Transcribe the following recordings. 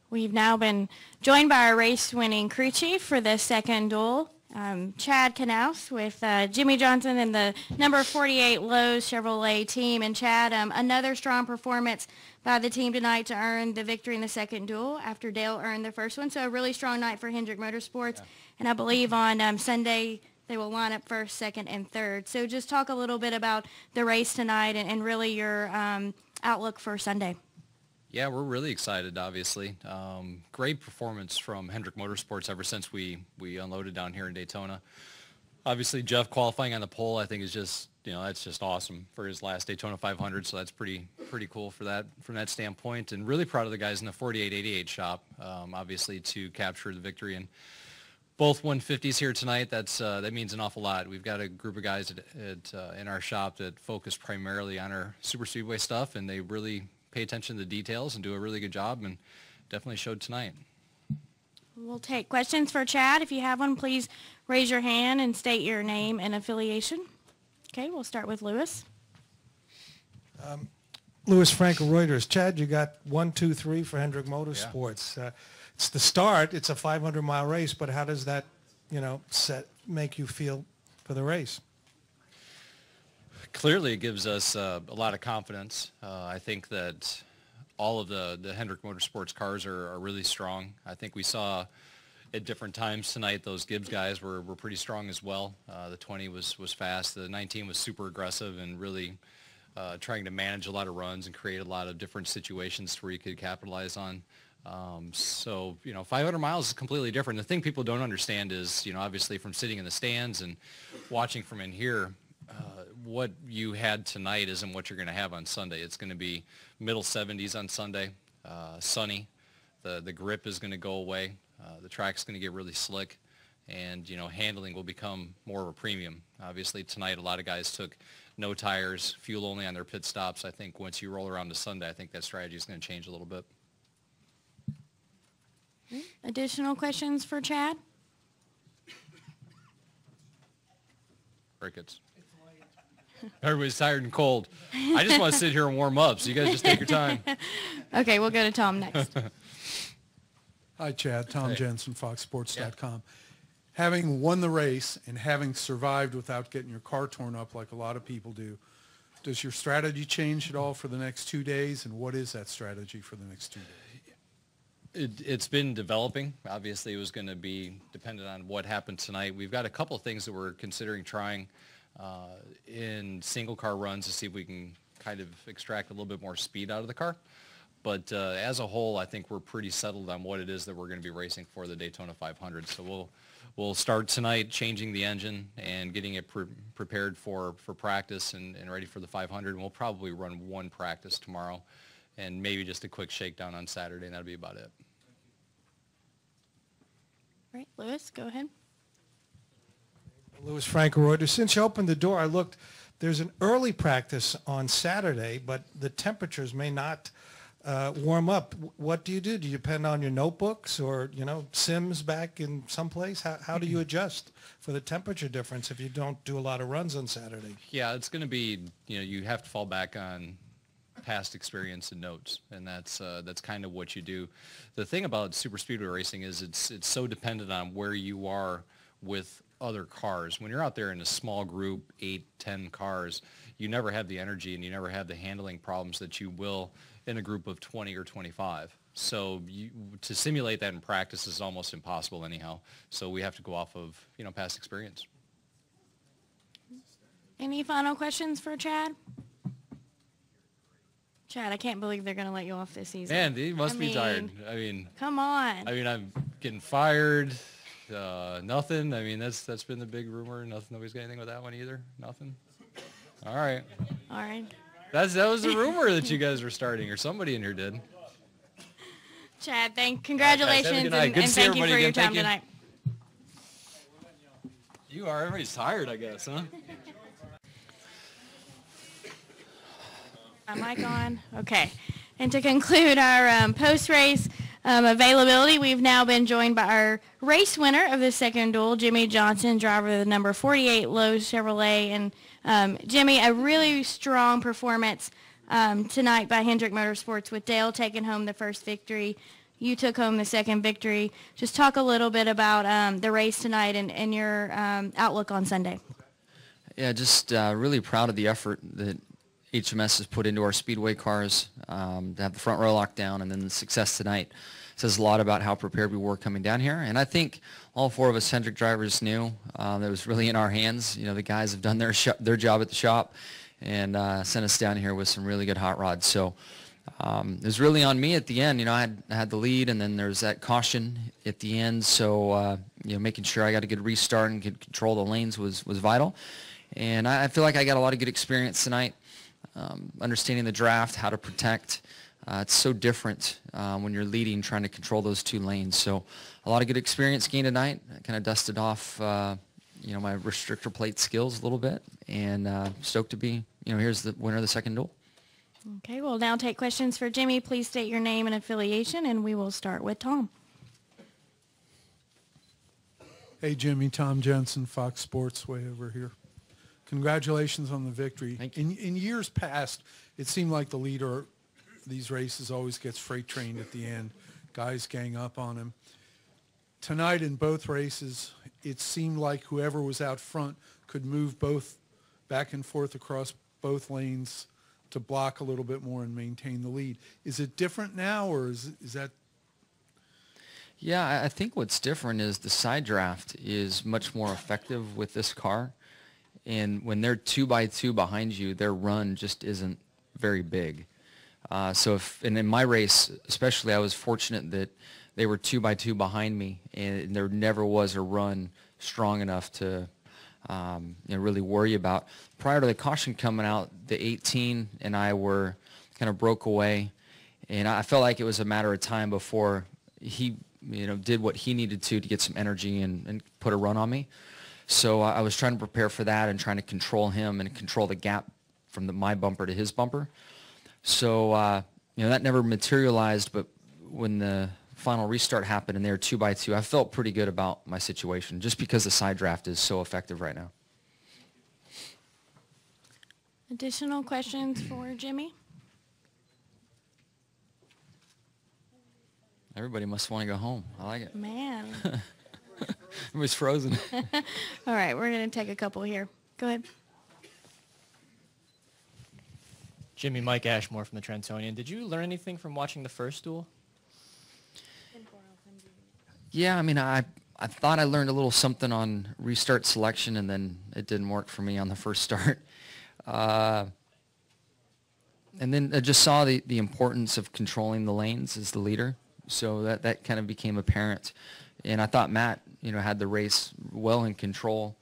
We've now been joined by our race-winning crew chief for the second duel, Chad Knaus with Jimmie Johnson and the number 48 Lowe's Chevrolet team. And Chad, another strong performance by the team tonight to earn the victory in the second duel after Dale earned the first one. So a really strong night for Hendrick Motorsports. Yeah. And I believe on Sunday they will line up first, second, and third. So just talk a little bit about the race tonight and really your outlook for Sunday. Yeah, we're really excited, obviously. Great performance from Hendrick Motorsports ever since we unloaded down here in Daytona. Obviously, Jeff qualifying on the pole, I think, is just, that's just awesome for his last Daytona 500, so that's pretty cool for that from that standpoint. And really proud of the guys in the 4888 shop, obviously, to capture the victory. And both 150s here tonight, that means an awful lot. We've got a group of guys in our shop that focus primarily on our super speedway stuff, and they really pay attention to the details and do a really good job, and definitely showed tonight. We'll take questions for Chad. If you have one, please raise your hand and state your name and affiliation. Okay, we'll start with Lewis. Lewis Frankel Reuters. Chad, you got 1, 2, 3 for Hendrick Motorsports. Yeah. It's the start. It's a 500-mile race, but how does that, make you feel for the race? Clearly, it gives us a lot of confidence. I think that all of the Hendrick Motorsports cars are really strong. I think we saw at different times tonight those Gibbs guys were pretty strong as well. The 20 was fast. The 19 was super aggressive and really trying to manage a lot of runs and create a lot of different situations where you could capitalize on. So, 500 miles is completely different. The thing people don't understand is, obviously from sitting in the stands and watching from in here, what you had tonight isn't what you're going to have on Sunday. It's going to be middle 70s on Sunday, sunny. The grip is going to go away. The track's going to get really slick, and handling will become more of a premium. Obviously tonight a lot of guys took no tires, fuel only on their pit stops. I think once you roll around to Sunday, I think that strategy is going to change a little bit. Additional questions for Chad? Crickets. Everybody's tired and cold. I just want to sit here and warm up, so you guys just take your time. Okay, we'll go to Tom next. Hi, Chad. Tom Jensen, FoxSports.com. Yeah. Having won the race and having survived without getting your car torn up like a lot of people do, does your strategy change at all for the next 2 days, and what is that strategy for the next 2 days? It's been developing. Obviously, it was going to be dependent on what happened tonight. We've got a couple of things that we're considering trying in single car runs to see if we can kind of extract a little bit more speed out of the car. But as a whole, I think we're pretty settled on what it is that we're going to be racing for the Daytona 500. So we'll start tonight changing the engine and getting it prepared for practice and ready for the 500. And we'll probably run one practice tomorrow and maybe just a quick shakedown on Saturday, and that'll be about it. All right, Lewis, go ahead. Lewis Frankel Reuters. Since you opened the door, I looked. There's an early practice on Saturday, but the temperatures may not warm up. What do? Do you depend on your notebooks or, sims back in someplace? How do you adjust for the temperature difference if you don't do a lot of runs on Saturday? Yeah, it's going to be, you have to fall back on past experience and notes, and that's kind of what you do. The thing about super speedway racing is it's so dependent on where you are with other cars. When you're out there in a small group, 8, 10 cars, you never have the energy and you never have the handling problems that you will in a group of 20 or 25. So to simulate that in practice is almost impossible anyhow. So we have to go off of, past experience. Any final questions for Chad? Chad, I can't believe they're going to let you off this season. Man, they must be tired. Come on. I'm getting fired. Nothing. That's been the big rumor. Nobody's got anything with that one either. Nothing. All right. All right. That was the rumor that you guys were starting, or somebody in here did. Chad, congratulations, and thank you for your time tonight. You are. Everybody's tired, I guess, huh? My mic on? Okay. And to conclude our post-race availability, we've now been joined by our race winner of the second duel, Jimmie Johnson, driver of the number 48 Lowe's Chevrolet. And Jimmie, a really strong performance tonight by Hendrick Motorsports with Dale taking home the first victory. You took home the second victory. Just talk a little bit about the race tonight and your outlook on Sunday. Yeah, just really proud of the effort that HMS has put into our speedway cars, to have the front row locked down, and then the success tonight says a lot about how prepared we were coming down here. And I think all four of us Hendrick drivers knew that it was really in our hands. You know, the guys have done their job at the shop and sent us down here with some really good hot rods. So it was really on me at the end. You know, I had the lead, and then there was that caution at the end. So, you know, making sure I got a good restart and could control the lanes was vital. And I feel like I got a lot of good experience tonight, understanding the draft, how to protect. It's so different when you're leading, trying to control those two lanes. So a lot of good experience gained tonight. I kind of dusted off, you know, my restrictor plate skills a little bit, and stoked to be, you know, here's the winner of the second duel. Okay, we'll now take questions for Jimmie. Please state your name and affiliation, and we will start with Tom. Hey, Jimmie, Tom Jensen, Fox Sports, way over here. Congratulations on the victory. Thank you. In years past, it seemed like the leader of these races always gets freight trained at the end. Guys gang up on him. Tonight in both races, it seemed like whoever was out front could move both back and forth across both lanes to block a little bit more and maintain the lead. Is it different now, or is that? Yeah, I think what's different is the side draft is much more effective with this car. And when they're 2x2 behind you, their run just isn't very big. And in my race, especially, I was fortunate that they were 2x2 behind me, and there never was a run strong enough to you know, really worry about. Prior to the caution coming out, the 18 and I were kind of broke away, and I felt like it was a matter of time before he, you know, did what he needed to get some energy and put a run on me. So I was trying to prepare for that and trying to control him and control the gap from my bumper to his bumper. So, you know, that never materialized, but when the final restart happened and they were 2x2, I felt pretty good about my situation just because the side draft is so effective right now. Additional questions for Jimmie? Everybody must want to go home. I like it. Man. Everybody's frozen. All right, we're going to take a couple here. Go ahead. Jimmie, Mike Ashmore from the Trentonian. Did you learn anything from watching the first duel? Yeah, I mean, I thought I learned a little something on restart selection, and then it didn't work for me on the first start. And then I just saw the importance of controlling the lanes as the leader. So that kind of became apparent. And I thought Matt, you know, had the race well in control.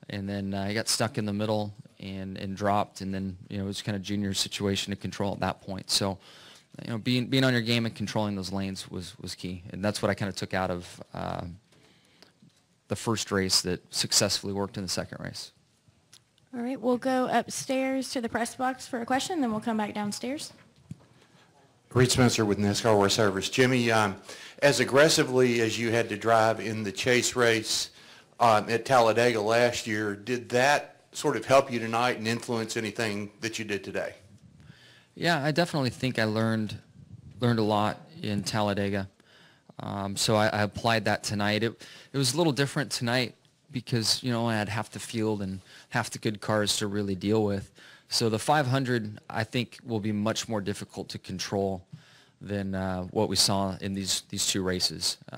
And then he got stuck in the middle and dropped. And then, you know, it was kind of Junior's situation to control at that point. So, you know, being on your game and controlling those lanes was key. And that's what I kind of took out of the first race that successfully worked in the second race. All right, we'll go upstairs to the press box for a question, then we'll come back downstairs. Reed Spencer with NASCAR War Service. Jimmie, as aggressively as you had to drive in the chase race at Talladega last year, did that sort of help you tonight and influence anything that you did today? Yeah, I definitely think I learned a lot in Talladega. So I applied that tonight. It was a little different tonight because, you know, I had half the field and half the good cars to really deal with. So the 500, I think, will be much more difficult to control than what we saw in these two races. You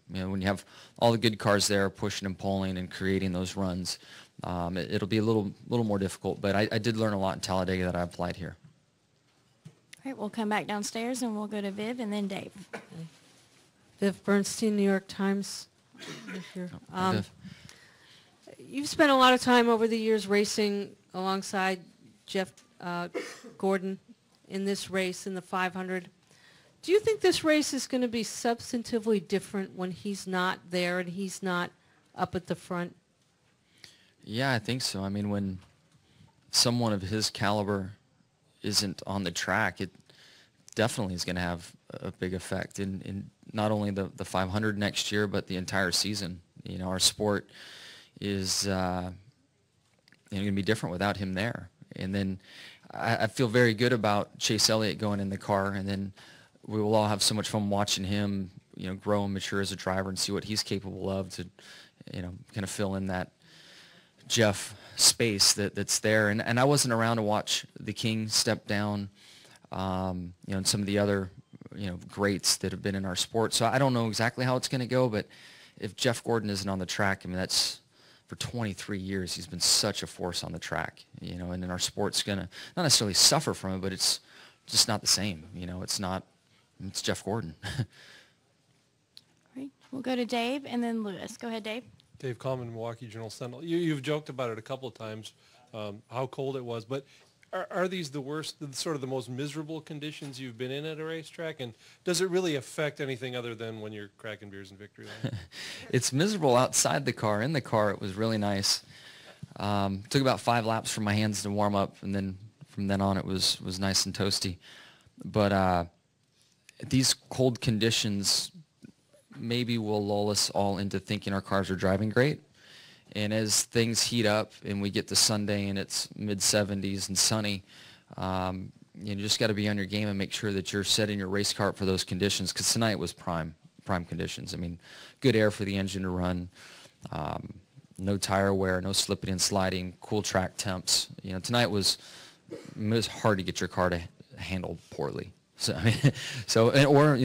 know, when you have all the good cars there pushing and pulling and creating those runs, it'll be a little more difficult. But I did learn a lot in Talladega that I applied here. All right, we'll come back downstairs and we'll go to Viv and then Dave. Viv Bernstein, New York Times. Here. Viv. You've spent a lot of time over the years racing alongside Jeff Gordon in this race in the 500. Do you think this race is going to be substantively different when he's not there and he's not up at the front? Yeah, I think so. I mean, when someone of his caliber isn't on the track, it definitely is going to have a big effect in not only the 500 next year, but the entire season. You know, our sport is going to be different without him there. And then I feel very good about Chase Elliott going in the car. And then we will all have so much fun watching him, grow and mature as a driver and see what he's capable of to, kind of fill in that Jeff space that's there. And I wasn't around to watch the King step down, and some of the other, greats that have been in our sport. So I don't know exactly how it's going to go, but if Jeff Gordon isn't on the track, I mean, that's for 23 years, he's been such a force on the track, and then our sport's going to not necessarily suffer from it, but it's just not the same. It's Jeff Gordon. Great. We'll go to Dave and then Lewis. Go ahead, Dave. Dave Coleman, Milwaukee Journal-Sentinel. You've joked about it a couple of times, how cold it was, but are these the worst, sort of the most miserable conditions you've been in at a racetrack? And does it really affect anything other than when you're cracking beers in victory lane? It's miserable outside the car. In the car, it was really nice. Took about 5 laps for my hands to warm up, and then from then on, it was nice and toasty. But these cold conditions maybe will lull us all into thinking our cars are driving great. And as things heat up and we get to Sunday and it's mid-70s and sunny, you just got to be on your game and make sure that you're setting your race car up for those conditions, because tonight was prime conditions. I mean, good air for the engine to run, no tire wear, no slipping and sliding, cool track temps. Tonight it was hard to get your car to handle poorly. So,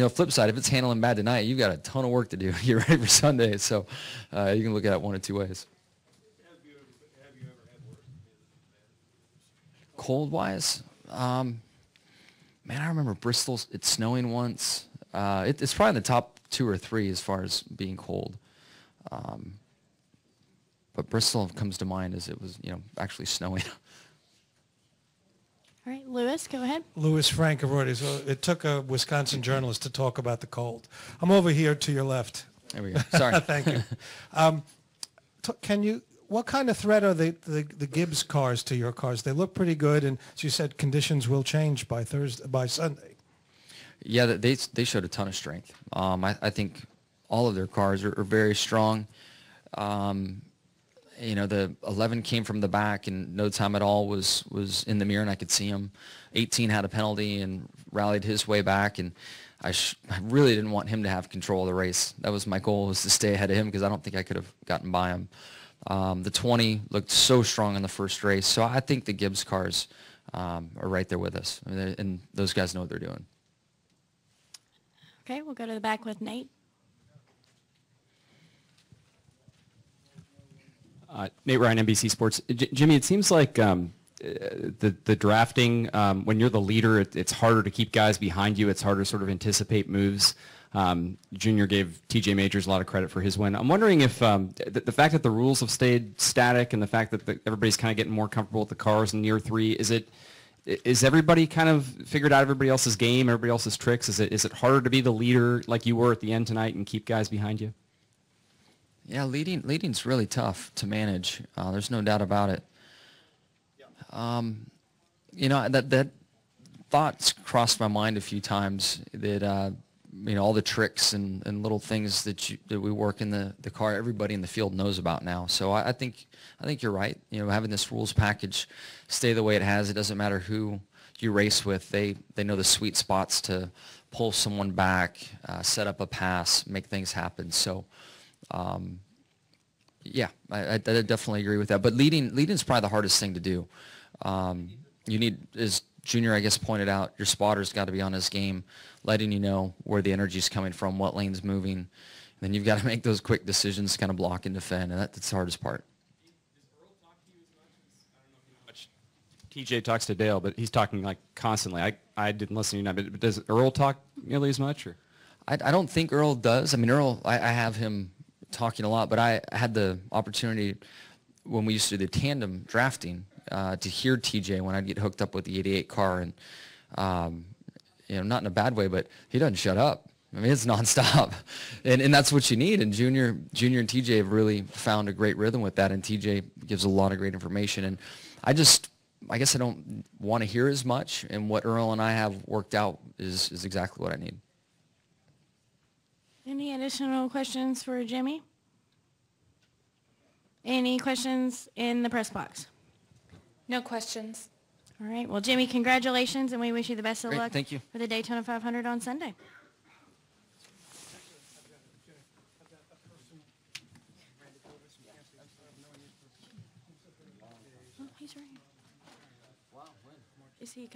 flip side, if it's handling bad tonight, you've got a ton of work to do to get ready for Sunday. So you can look at it one of two ways. Have you ever had worse? Cold-wise, man, I remember Bristol, it's snowing once. It's probably in the top 2 or 3 as far as being cold. But Bristol comes to mind as it was, actually snowing. All right, Lewis, go ahead. Louis Frank of Reuters. So it took a Wisconsin journalist to talk about the cold. I'm over here to your left. There we go. Sorry. Thank you. What kind of threat are the Gibbs cars to your cars? They look pretty good, and as you said, conditions will change by Sunday. Yeah, they showed a ton of strength. I think all of their cars are very strong. The 11 came from the back and no time at all was in the mirror, and I could see him. 18 had a penalty and rallied his way back, and I really didn't want him to have control of the race. That was my goal, was to stay ahead of him, because I don't think I could have gotten by him. The 20 looked so strong in the first race, so I think the Gibbs cars are right there with us, and those guys know what they're doing. Okay, we'll go to the back with Nate. Nate Ryan, NBC Sports. Jimmie, it seems like the drafting, when you're the leader, it's harder to keep guys behind you. It's harder to sort of anticipate moves. Junior gave TJ Majors a lot of credit for his win. I'm wondering if the fact that the rules have stayed static and the fact that everybody's kind of getting more comfortable with the cars in year 3, is everybody kind of figured out everybody else's game, everybody else's tricks? Is it harder to be the leader like you were at the end tonight and keep guys behind you? Yeah, leading's really tough to manage. There's no doubt about it. That thoughts crossed my mind a few times that all the tricks and little things that we work in the car, everybody in the field knows about now. So I think you're right. Having this rules package stay the way it has, it doesn't matter who you race with. They know the sweet spots to pull someone back, set up a pass, make things happen. So. Yeah, I definitely agree with that. But leading is probably the hardest thing to do. You need, as Junior, I guess, pointed out, your spotter's got to be on his game, letting you know where the energy's coming from, what lane's moving. And then you've got to make those quick decisions, kind of block and defend, and that's the hardest part. TJ talks to Dale, but he's talking like constantly. I didn't listen to you, but does Earl talk nearly as much? Or? I don't think Earl does. I mean, Earl, I have him talking a lot, but I had the opportunity when we used to do the tandem drafting to hear TJ when I'd get hooked up with the 88 car, and not in a bad way, but he doesn't shut up. I mean, it's nonstop, and that's what you need. And Junior and TJ have really found a great rhythm with that, and TJ gives a lot of great information. And I guess I don't want to hear as much, and what Earl and I have worked out is exactly what I need. Any additional questions for Jimmie? Any questions in the press box? No questions. All right. Well, Jimmie, congratulations, and we wish you the best of Great, luck thank you. for the Daytona 500 on Sunday. Oh, he's right here. Is he?